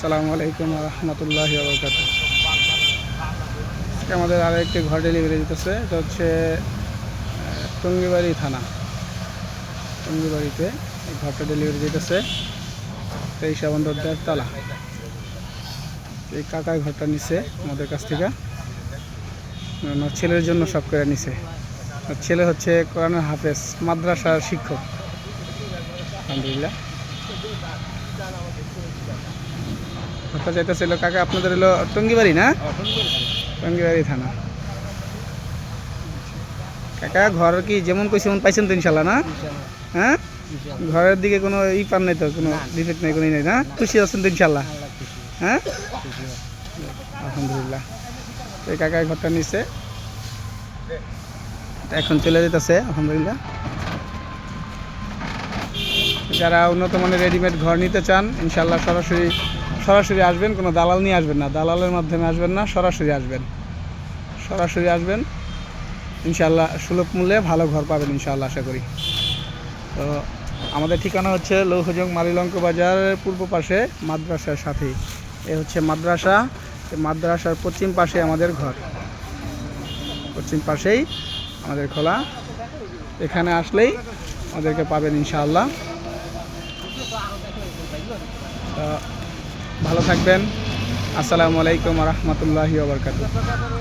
আসসালামু আলাইকুম রহমতুল্লাহি ওয়া বারাকাতুহু। আজকে আমাদের আরও একটি ঘর ডেলিভারি দিতেছে। এটা হচ্ছে টঙ্গিবাড়ি থানা, টঙ্গিবাড়িতে এই ঘরটা ডেলিভারি দিতেছে। 23 দেড়তলা। এই কাকাই ঘরটা নিছে আমাদের কাছ থেকে, ওনার ছেলের জন্য সব করে নিছে। ওর ছেলে হচ্ছে কোরআনের হাফেজ, মাদ্রাসার শিক্ষক। আলহামদুলিল্লাহ। ঘরটা যাইতেছিল কাকা, আপনাদের হলো টঙ্গিবাড়ি না? টঙ্গিবাড়ি থানা। কাকা ঘর কি যেমন কইছে সেমন পাইছেন তো ইনশাল্লাহ না? হ্যাঁ, ঘরের দিকে কোনো পান নাই তো, কোনো ডিফেক্ট নেই, কোনো নেই না? খুশি আছেন তো ইনশাল্লাহ? হ্যাঁ, আলহামদুলিল্লাহ। এই কাকায় ঘরটা নিচ্ছে, এখন চলে যেতেছে আলহামদুলিল্লাহ। যারা উন্নত মানের রেডিমেড ঘর নিতে চান ইনশাল্লাহ সরাসরি আসবেন, কোনো দালাল নিয়ে আসবেন না, দালালের মাধ্যমে আসবেন না, সরাসরি আসবেন ইনশাল্লাহ। সুলভ মূল্যে ভালো ঘর পাবেন ইনশাল্লাহ, আশা করি। তো আমাদের ঠিকানা হচ্ছে লৌহজং মালিলঙ্ক বাজারের পূর্ব পাশে, মাদ্রাসার সাথেই। এ হচ্ছে মাদ্রাসা, মাদ্রাসার পশ্চিম পাশে আমাদের ঘর, পশ্চিম পাশেই আমাদের খোলা। এখানে আসলেই আমাদেরকে পাবেন ইনশাআল্লাহ। ভালো থাকবেন। আসসালামু আলাইকুম রহমতুল্লাহি ওয়া বারাকাতুহু।